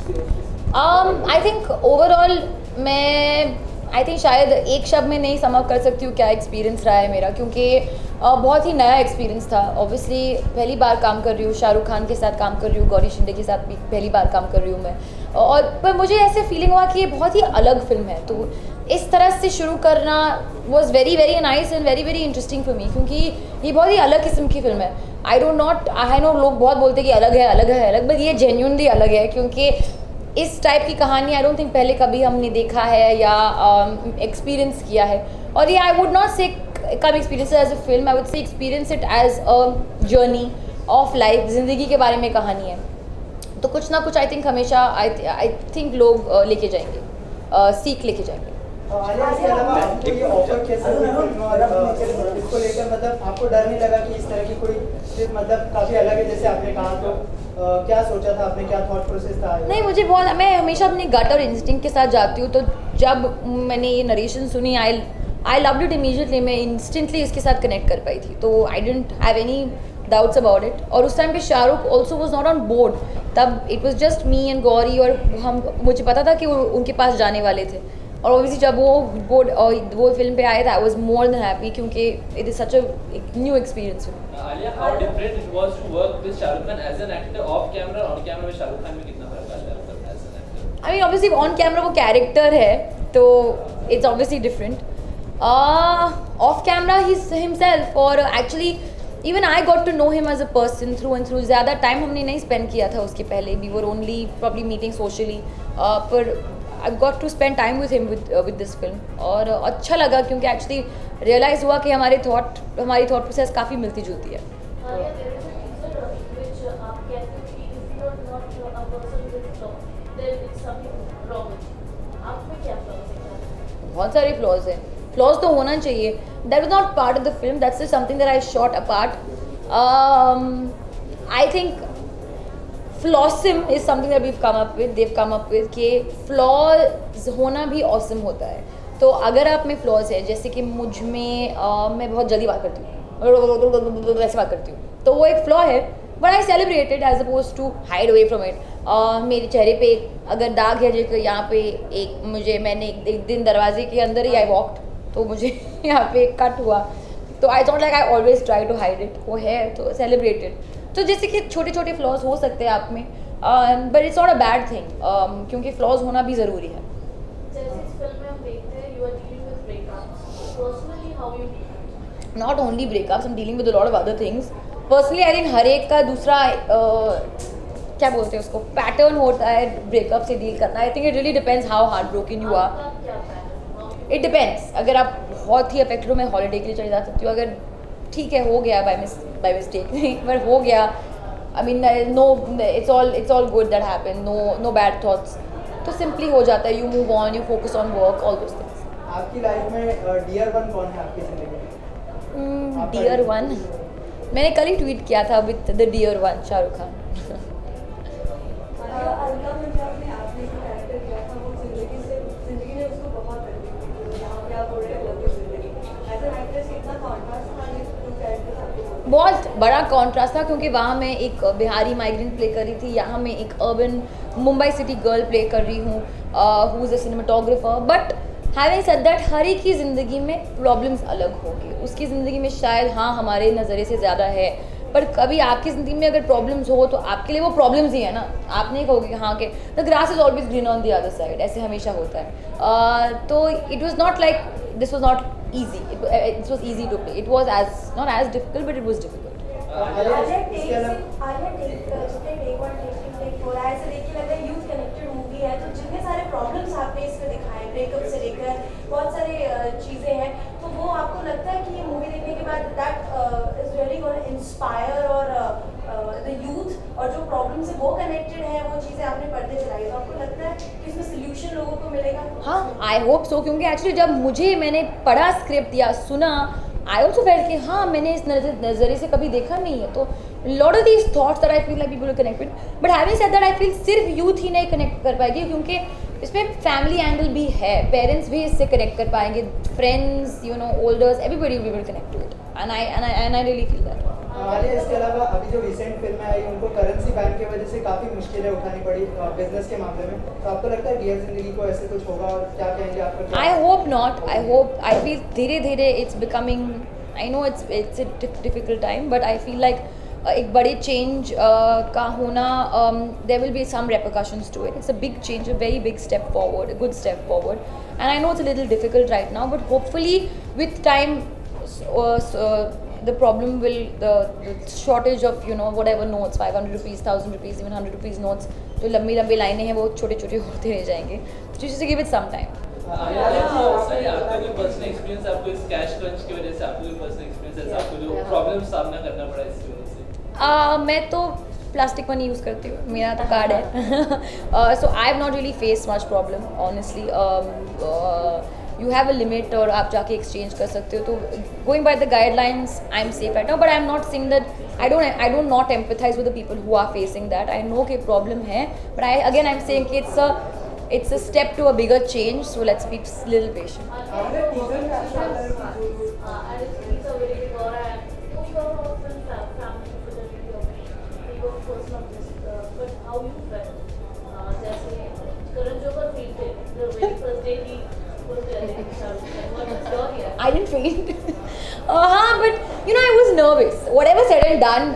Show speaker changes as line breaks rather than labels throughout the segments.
I think overall मैं शायद एक शब्द में नहीं समअप कर सकती हूँ क्या एक्सपीरियंस रहा है मेरा, क्योंकि बहुत ही नया एक्सपीरियंस था। ऑब्वियसली पहली बार काम कर रही हूँ, शाहरुख खान के साथ काम कर रही हूँ, गौरी शिंदे के साथ भी पहली बार काम कर रही हूँ मैं, और पर मुझे ऐसे फीलिंग हुआ कि ये बहुत ही अलग फिल्म है, तो इस तरह से शुरू करना was very very nice and very very interesting for me, क्योंकि ये बहुत ही अलग किस्म की फिल्म है। आई नो लोग बहुत बोलते हैं कि अलग है, बट ये जेन्युइनली अलग है, क्योंकि इस टाइप की कहानी आई डोंट थिंक पहले कभी हमने देखा है या एक्सपीरियंस किया है। और ये आई would not say come experience as a film, I would say experience it as a journey of life, ज़िंदगी के बारे में कहानी है, तो कुछ ना कुछ आई थिंक हमेशा आई थिंक लोग लेके जाएंगे, सीख लेके जाएंगे।
इसके अलावा आपको ये ऑफर कैसे इसको लेकर, मतलब आपको डर नहीं लगा कि इस तरह की कोई सिर्फ मतलब काफ़ी अलग है जैसे आपने कहा, तो क्या सोचा था आपने, क्या थॉट प्रोसेस था?
नहीं, मैं हमेशा अपनी गट और इंस्टिंक्ट के साथ जाती हूँ, तो जब मैंने ये नरेशन सुनी आई लव्ड इट इमीडिएटली, मैं इंस्टेंटली इसके साथ कनेक्ट कर पाई थी, तो I didn't have any doubts about it. और उस टाइम पे Shahrukh also was not on board, तब it was just me and Gauri, और मुझे पता था कि वो उनके पास जाने वाले थे, और ऑब्वियसली जब वो फिल्म पे आए थे I was more than happy, क्योंकि it is such a new experience.
Alia, how different it was to work with Shah Rukh Khan as an actor off camera, on camera में शाहरुख खान में कितना फर्क आता है मतलब as an actor?
I mean obviously on camera वो character है, तो it's obviously different. Off camera he himself, और actually even I got to know him as a person through and through. ज़्यादा टाइम हमने नहीं स्पेंड किया था उसके पहले, we were only probably meeting socially, पर I got to spend time with him with this film, और अच्छा लगा, क्योंकि एक्चुअली रियलाइज़ हुआ कि हमारी थॉट प्रोसेस काफ़ी मिलती जुलती है। बहुत सारे फ्लॉज हैं, फ्लॉज तो होना चाहिए, that was not part of the film, that's something that I shot apart. I think flawsome is something that they've come up with कि फ्लॉज होना भी ऑसम होता है। तो अगर आप में फ्लॉज है, जैसे कि मुझ में मैं बहुत जल्दी बात करती हूँ, वैसे बात करती हूँ, तो वो एक फ्लॉ है, but I celebrate it as opposed to hide away from it. मेरे चेहरे पे अगर दाग है, जैसे यहाँ पे मैंने एक दिन दरवाजे के अंदर ही आई वॉक्ड, तो मुझे यहाँ पे कट हुआ, तो I thought like I always try to hide it, वो है तो सेलिब्रेटेड। तो जैसे कि छोटे छोटे फ्लॉज हो सकते हैं आप में, but it's not a bad thing, क्योंकि फ्लॉज होना भी ज़रूरी है। Not only breakups, I'm dealing with a lot of other things. Personally, I think हर एक का दूसरा क्या बोलते हैं उसको, पैटर्न होता है ब्रेकअप से डील करना। I think it really depends how heart broken you are. It depends, अगर आप बहुत ही अफेक्टेड हो, मैं हॉलीडे के लिए चली जा सकती हूँ, अगर ठीक है हो गया बाय मिस्टेक नहीं, पर हो गया, I mean no, it's all good that happen, no bad thoughts, तो सिंपली हो जाता है, you move on, you focus on work, all those things.
आपकी लाइफ में डियर वन कौन है आपकी जिंदगी में?
डियर वन, मैंने कल ही ट्वीट किया था with the dear one Shahrukh Khan. बहुत बड़ा कॉन्ट्रास्ट था, क्योंकि वहाँ मैं एक बिहारी माइग्रेंट प्ले कर रही थी, यहाँ मैं एक urban Mumbai city girl play कर रही हूँ who is a cinematographer. But having said that, हर एक की ज़िंदगी में प्रॉब्लम्स अलग होंगी, उसकी ज़िंदगी में शायद हाँ हमारे नज़रिए से ज़्यादा है, पर कभी आपकी ज़िंदगी में अगर प्रॉब्लम्स हो तो आपके लिए वो प्रॉब्लम्स ही है ना, आप नहीं कहोगे हाँ के the grass is always green on the other side, ऐसे हमेशा होता है। तो it was not like this was not easy, it was easy to play, it was not as difficult but it was difficult.
जितने सारे problems आपने इसमें दिखाए, ब्रेकअप से लेकर बहुत सारे चीज़ें हैं, तो वो आपको लगता है कि ये मूवी देखने के बाद that is really gonna inspire और द यूथ, और जो प्रॉब्लम से वो कनेक्टेड है, वो चीज़ें आपने पर्दे चलाई, तो आपको लगता है कि इसमें सोल्यूशन लोगों को मिलेगा?
हाँ, आई होप सो, क्योंकि एक्चुअली जब मैंने पढ़ा स्क्रिप्ट या सुना, आई ऑल्सो फेल्ट कि हाँ मैंने इस नज़रिए से कभी देखा नहीं है, तो lot of these thoughts that I feel like people connect with, but having said that I feel सिर्फ यूथ ही नहीं कनेक्ट कर पाएगी, क्योंकि इसमें फैमिली एंगल भी है, पेरेंट्स भी इससे कनेक्ट कर पाएंगे, friends, you know, olders, everybody will connect to it, and I really feel that.
Alia, इसके अलावा अभी जो रिसेंट फिल्में आई उनको करेंसी बैन की वजह से काफ़ी मुश्किलें उठानी पड़ी बिजनेस के मामले में, तो आपको लगता है डियर जिंदगी को ऐसे कुछ होगा और क्या कहेंगे आपका?
I hope not. I feel धीरे धीरे it's becoming. I know it's a difficult time, but I feel like एक बड़े change का होना, there will be some repercussions to it. It's a big change, a very big step forward, a good step forward. And I know it's a little difficult right now, but hopefully with time, the problem will, the shortage of whatever notes, 500 rupees, 1000 rupees, even 100 rupees notes, जो लंबी लंबी लाइनें हैं वो छोटे छोटे होते रह जाएंगे. So just to give it some time.
आपका कोई पर्सनल एक्सपीरियंस, आपको इस कैश क्रंच की वजह से आपको कोई पर्सनल एक्सपीरियंस है, आपको जो प्रॉब्लम सामना करना पड़ा इसकी वजह से?
मैं तो प्लास्टिक मनी यूज़ करती हूँ, मेरा तो कार्ड है. So I have not really face much problem honestly. You have a limit और आप जाके एक्सचेंज कर सकते हो. तो going by the guidelines I am safe right now, but I am not saying that I don't not empathise with the people who are facing that. I know कि problem है, but I am saying कि it's a step to a bigger change, so let's be a little patient. I didn't faint. But I was nervous. Whatever said and done,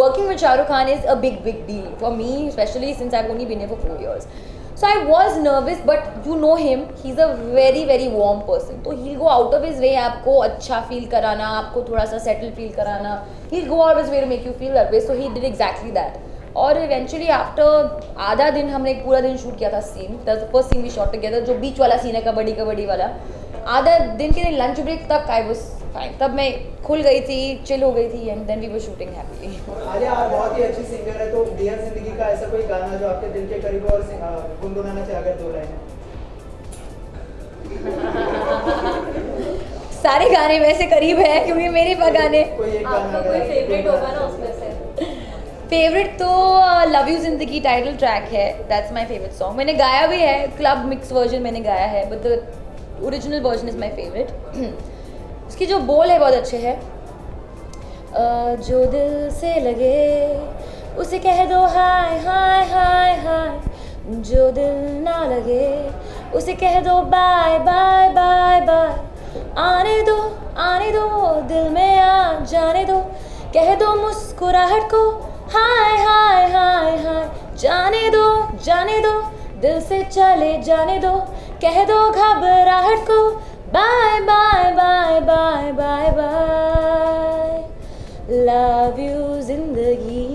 working with Shah Rukh Khan is a big deal for me, especially since I've only been here for 4 years. So I was nervous, but you know him, he's a very warm person. So he'll go out of his way आपको अच्छा feel कराना, आपको थोड़ा सा settle feel कराना. He'll go out of his way to make you feel that way. So he did exactly that. और eventually after आधा दिन हमने एक पूरा दिन शूट किया था scene. That's the first scene we shot together, जो बीच वाला सीन है कबड्डी वाला. आधा दिन के लंच ब्रेक तक I was fine. तब मैं खुल गई थी, चिल हो गई थी, and then we were shooting happily.
Alia, आप बहुत ही अच्छी सिंगर है, तो डियर जिंदगी का ऐसा कोई गाना जो आपके दिल के करीब हो और गुनगुनाना चाहे अगर 2 लाइनें?
सारे गाने वैसे करीब है क्योंकि मेरे गाने.
कोई एक गाना
कोई फेवरेट होगा ना उसमें से?
फेवरेट तो लव यू जिंदगी टाइटल ट्रैक है. That's my favourite song. मैंने गाया भी है, क्लब मिक्स वर्जन मैंने गाया है, but the original version is my favourite. उसकी जो बोल है बहुत अच्छे है. जो दिल से लगे उसे कह दो हाय हाय हाय हाय, जो दिल ना लगे उसे कह दो बाय बाय बाय बाय. आने दो दिल में आ जाने दो, कह दो मुस्कुराहट को हाय हाय हाय हाय. जाने दो दिल से चले जाने दो, कह दो घबराहट को bye bye bye bye bye bye. Love you जिंदगी.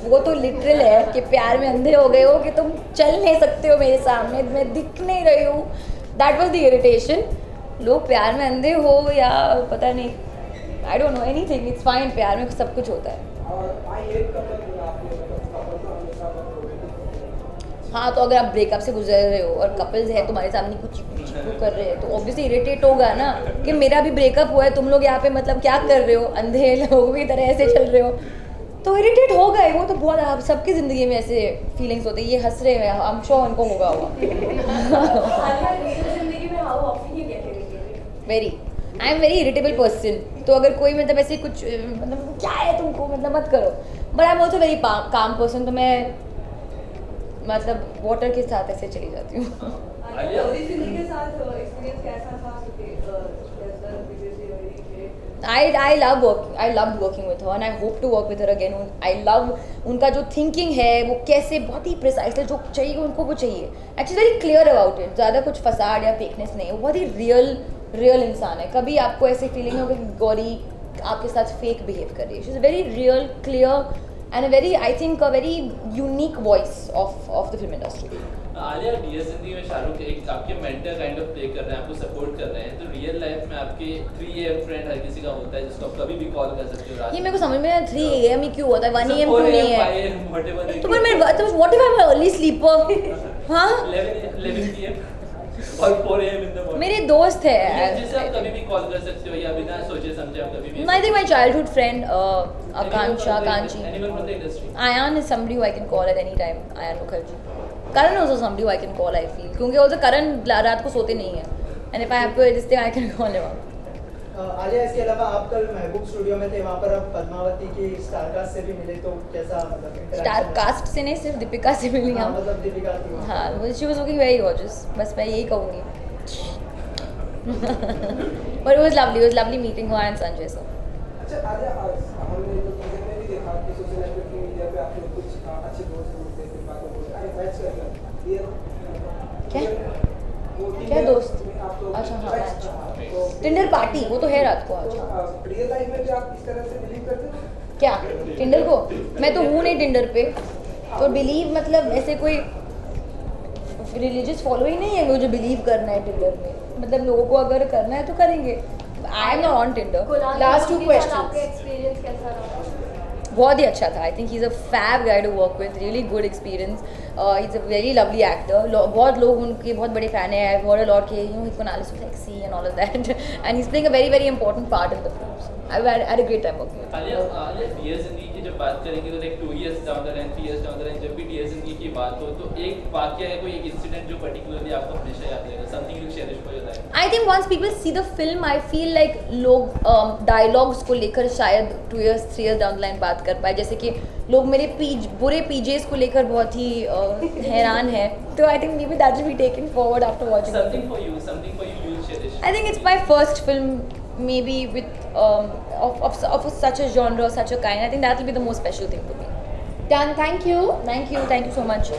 वो तो लिटरल है कि प्यार में अंधे हो गए हो कि तुम चल नहीं सकते हो मेरे सामने, मैं दिख नहीं रही हूँ. That was the irritation. लोग प्यार में अंधे हो या पता नहीं, I don't know anything. It's fine, प्यार में सब कुछ होता है. हाँ, तो अगर आप ब्रेकअप से गुजर रहे हो और कपल्स है तुम्हारे सामने कुछ चीकू कर रहे हैं तो ऑब्वियसली इरिटेट होगा ना कि मेरा भी ब्रेकअप हुआ है, तुम लोग यहाँ पे मतलब क्या कर रहे हो, अंधे लोगों की तरह ऐसे चल रहे हो, तो इरिटेट हो गए. वो तो बहुत, आप सबकी ज़िंदगी में ऐसे फीलिंग्स होते हैं. ये हंस रहे हैं, आई एम श्योर उनको होगा. I am very irritable person. तो अगर कोई मतलब ऐसे कुछ मतलब क्या है तुमको, मतलब मत करो. But I am also very calm person. तो मैं मतलब वाटर के साथ ऐसे चली जाती हूँ. I love working with her and I hope to work with her again. I love उनका जो thinking है वो कैसे बहुत ही precisely जो चाहिए उनको वो चाहिए. Actually very clear about it. ज़्यादा कुछ फसाड या फेकनेस नहीं. वो बहुत ही real इंसान है. कभी आपको ऐसे फीलिंग होगा कि गौरी आपके साथ फेक बिहेव कर रही है. She's a very real, clear and a very, I think, a very unique voice of the film industry.
Alia, Dear Zindagi में शाहरुख एक आपके मेंटर काइंड ऑफ प्ले कर रहे हैं, आपको सपोर्ट कर रहे हैं, तो रियल लाइफ में आपके 3 AM फ्रेंड हर किसी का होता है जिसको आप कभी भी कॉल कर सकते हो.
ये मेरे को समझ में नहीं 3 AM ही क्यों होता है, 1 AM क्यों नहीं है. तो पर मैं what if I am early sleeper. हाँ,
11 PM और 4 AM इन द मॉर्निंग.
मेरे दोस्त है
जिसे आप कभी भी कॉल कर सकते हो या बिना सोचे समझे आप कभी भी.
I think my childhood friend Akansha Kanchi.
Anyone from the industry?
Ayan is somebody who I can call at any time. Ayan Mukherjee. Karan also somebody who I can call, I feel, क्योंकि also Karan रात को सोते नहीं है, and if I have to edit this thing, I can call him up.
Alia, इसके अलावा आप कल महबूब स्टूडियो में थे, वहाँ पर आप पद्मावती की स्टारकास्ट से भी मिले, तो कैसा मतलब interaction
स्टार
रहा?
कास्ट से नहीं, सिर्फ दीपिका से मिली
हाँ,
हम.
मतलब दीपिका थी वहाँ।
हाँ, she was looking very gorgeous. बस मैं यही कहूँगी. But it was lovely meeting her and Sanjay sir.
अच्छा आलिया, हमने तो टीजर में भी देखा कि सोशल नेटवर्किंग मीडिया पे आपने कुछ अच्छे दोस्त ढूंढते थे, बातों को मैच कर ये
क्या दोस्त? अच्छा हाँ, मैच. टिंडर पार्टी, वो तो है रात को. अच्छा,
रियल लाइफ में भी आप इस तरह से बिलीव करते हो?
क्या टिंडर को? मैं तो हूँ नहीं टिंडर पे, तो बिलीव मतलब ऐसे कोई रिलीजियस फॉलोइंग नहीं है मुझे बिलीव करना है टिंडर में. मतलब लोगों को अगर करना है तो करेंगे. आई am not on Tinder. Last 2
आपका
क्वेश्चंस.
एक्सपीरियंस कैसा रहा?
बहुत ही अच्छा था. I think he is a fab guy to work with. Really good experience. He is a very lovely actor. बहुत लोग उनके बहुत बड़े फैन है. आई हर्ड अ लॉट कि you know he so sexy and all of that, and he is playing a very important part in the film. I had a great time working with.
Alia, Dear Zindagi की जब बात करेंगे तो like 2 years down the line, 3 years down the line, जब भी dear Zindagi की बात हो तो एक वाक्य है, कोई एक इंसिडेंट जो पर्टिकुलरली आपको हमेशा याद रहेगा, something you share for your life.
I think once people see the film, I feel like लोग डायलॉग्स को लेकर शायद 2 years 3 years down the line बात कर पाए. जैसे कि लोग मेरे बुरे पीजेस को लेकर बहुत ही हैरान है. तो I think may be that will be taken forward after watching.
Something for you will share.
I think it's my first film, maybe with of such a genre, such a kind. I think that will be the most special thing for me.
Done. Thank you.
Thank you so much.